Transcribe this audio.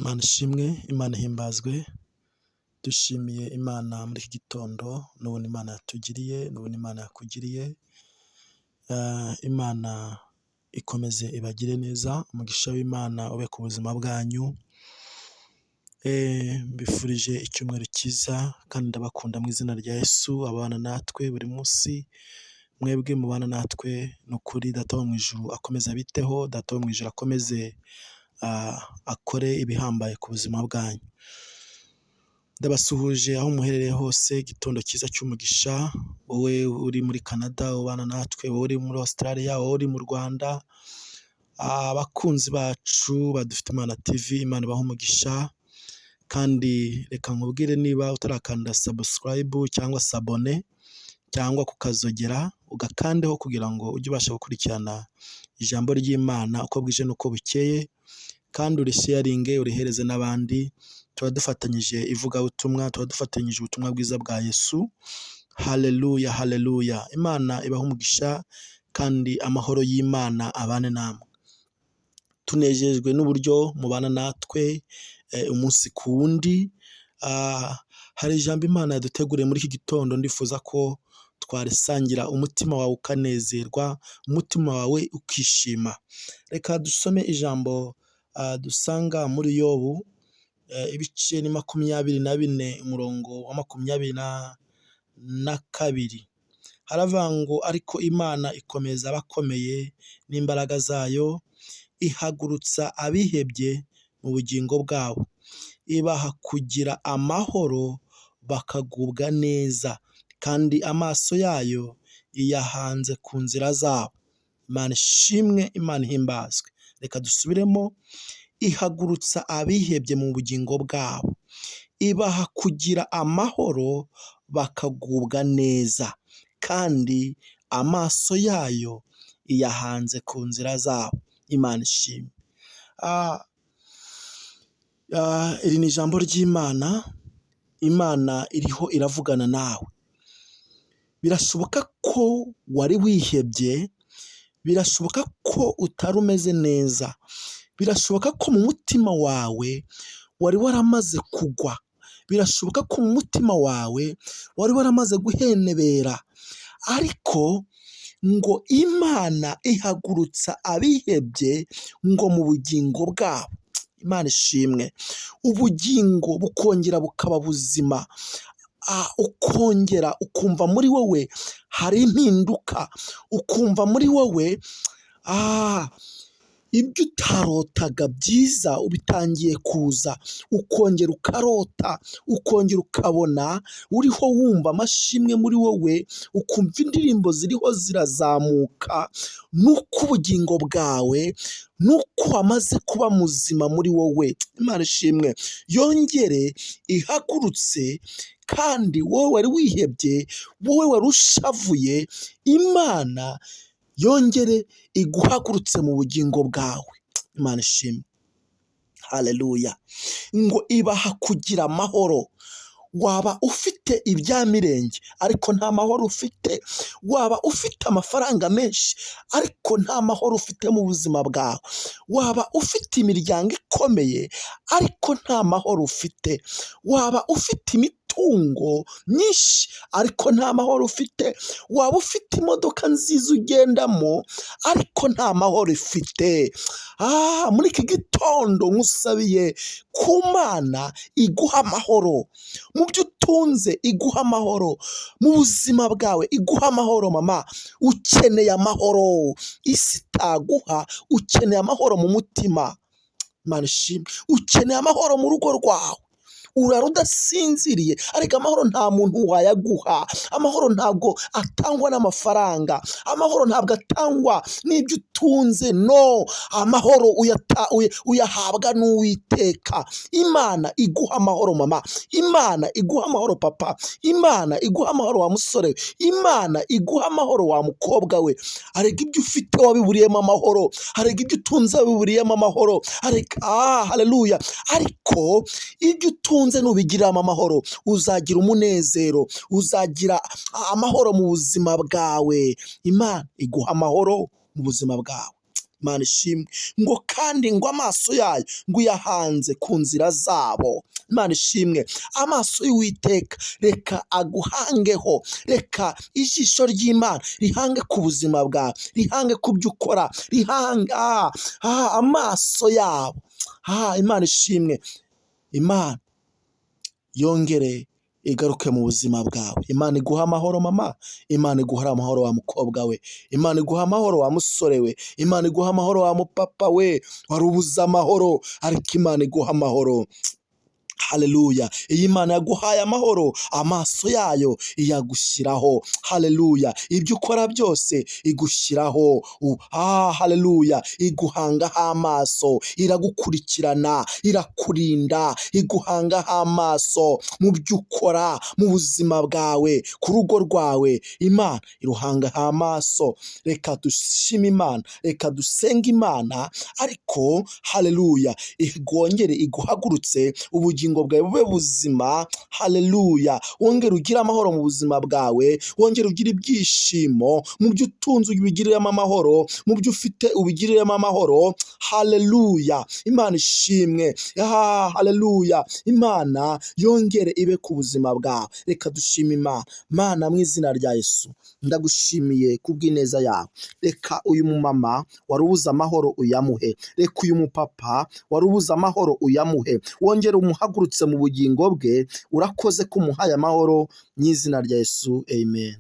Imana ishimwe, Imana ihimbazwe, dushimiye Imana muri iki gitondo n'ubuntu Imana yatugiriye, n'ubuntu Imana yakugiriye, Imana ikomeze ibagire neza, umugisha w'Imana ube ku buzima bwanyu, mbifurije icyumweru cyiza kandi ndabakunda mu izina rya Yesu, abana natwe buri munsi, mwebwe mubana natwe ni ukuri Data wo mu ijuru akomeze abiteho, Data wo mu ijuru akomeze akore ibihambaye ku buzima bwanyu. Ndabasuhuje aho muherereye hose, igitondo cyiza cy'umugisha, wowe uri muri Canada ubana natwe, wowe uri muri Australia, wowe uri mu Rwanda, abakunzi bacu badufite Imana TV, Imana ibahe umugisha, kandi reka nkubwire niba utarakanda subscribe cyangwa sabone cyangwa kukazogera ugakandeho kugira ngo ujye ubasha gukurikirana ijambo ry'Imana uko bwije n'uko bukeye, kandi urisharinge urihereze n'abandi. Tuba dufatanyije ivugabutumwa, tuba dufatanyije ubutumwa bwiza bwa Yesu. Haleluya, haleluya. Imana ibahe umugisha kandi amahoro y'Imana abane namwe. Tunejejwe n'uburyo mubana natwe umunsi ku wundi. Hari ijambo Imana yaduteguriye muri iki gitondo, ndifuza ko twarisangira, umutima wawe ukanezerwa, umutima wawe ukishima. Reka dusome ijambo dusanga muri Yobu, ibice ni 24 umurongo wa 22. Haravuga ngo ariko Imana ikomeza abakomeye n'imbaraga zayo, ihagurutsa abihebye mu bugingo bwabo, ibaha kugira amahoro bakagubwa neza, kandi amaso yayo iyahanze ku nzira zabo. Imana ishimwe, Imana ihimbazwe. Reka dusubiremo, ihagurutsa abihebye mu bugingo bwabo, ibaha kugira amahoro bakagubwa neza, kandi amaso yayo iyahanze ku nzira zabo. Imana ishimwe. Iri ni ijambo ry'Imana. Imana iriho iravugana nawe. Birashoboka ko wari wihebye, birashoboka ko utari umeze neza, birashoboka ko mu mutima wawe wari waramaze kugwa, birashoboka ko mu mutima wawe wari waramaze guhenebera, ariko ngo Imana ihagurutsa abihebye ngo mu bugingo bwabo. Imana ishimwe. Ubugingo bukongera bukaba buzima, ukongera ukumva muri wowe hari impinduka, ukumva muri wowe ibyo utarotaga byiza ubitangiye kuza, ukongera ukarota, ukongera ukabona uriho wumva amashimwe muri wowe, ukumva indirimbo ziriho zirazamuka, nuko ubugingo bwawe, nuko wamaze kuba muzima muri wowe. Imana ishimwe. Yongere ihagurutse, kandi wowe wari wihebye, wowe wari ushavuye, Imana yongere iguhagurutse mu bugingo bwawe. Imana ishimwe. Haleluya. Ngo ibaha kugira amahoro. Waba ufite ibya mirenge ariko nta mahoro ufite, waba ufite amafaranga menshi ariko nta mahoro ufite mu buzima bwawe, waba ufite imiryango ikomeye ariko nta mahoro ufite, waba ufite imitungo myinshi ariko nta mahoro ufite, waba ufite imodoka nziza ugendamo ariko nta mahoro ufite. Muri iki gitondo nkusabiye ku Mana iguha amahoro, mu byo utunze iguha amahoro, mu buzima bwawe iguha amahoro. Mama, ukeneye amahoro, isi itaguha, ukeneye amahoro mu mutima. Imana ishimwe. Ukeneye amahoro mu rugo rwawe, urara udasinziriye, ariko amahoro nta muntu wayaguha. Amahoro ntabwo atangwa n'amafaranga, amahoro ntabwo atangwa n'ibyo utunze, no, amahoro uyahabwa n'Uwiteka. Imana iguha amahoro mama, Imana iguha amahoro papa, Imana iguha amahoro wa musore, Imana iguha amahoro wa mukobwa we. Arega ibyo ufite wabiburiyemo amahoro, arega ibyo utunze wabiburiyemo amahoro, haleluya. Ariko ibyo utunze nubigiramo amahoro, uzagira umunezero, uzagira amahoro mu buzima bwawe. Imana iguha amahoro mu buzima bwawe. Imana ishimwe ngo kandi ngo amaso yayo ngo yahanze ku nzira zabo. Imana ishimwe, amaso y'Uwiteka reka aguhangeho, reka ijisho ry'Imana rihange ku buzima bwawe, rihange ku byo ukora, rihange amaso yabo. Imana ishimwe, Imana yongere igaruke mu buzima bwawe. Imana iguha amahoro mama, Imana iguha amahoro wa mukobwa we, Imana iguha amahoro wa musore we, Imana iguha amahoro wa mupapa we wari ubuze amahoro, ariko Imana iguha amahoro. Haleluya. Iyi Imana yaguhaye amahoro, amaso yayo iyagushyiraho. Haleluya. Ibyo ukora byose igushyiraho. Haleluya. Iguhangaho amaso, iragukurikirana, irakurinda, iguhangaho amaso mu byo ukora, mu buzima bwawe, ku rugo rwawe. Imana iruhangaho amaso. Reka dushime Imana, reka dusenge Imana, ariko haleluya, igongere iguhagurutse, ubugingo bwawe bube buzima. Haleluya. Wongere ugire amahoro mu buzima bwawe, wongere ugire ibyishimo mu byo utunze, ubigiriremo amahoro, mu byo ufite ubigiriremo amahoro. Haleluya. Imana ishimwe. Haleluya. Imana yongere ibe ku buzima bwawe. Reka dushime Imana. Mana, mu izina rya Yesu ndagushimiye kubw'ineza yawe. Reka uyu mumama wari ubuze amahoro uyamuhe, reka uyu mupapa wari ubuze amahoro uyamuhe, wongere umuhagurutse mu bugingo bwe. Urakoze ko umuhaye amahoro, mu izina rya Yesu, amen.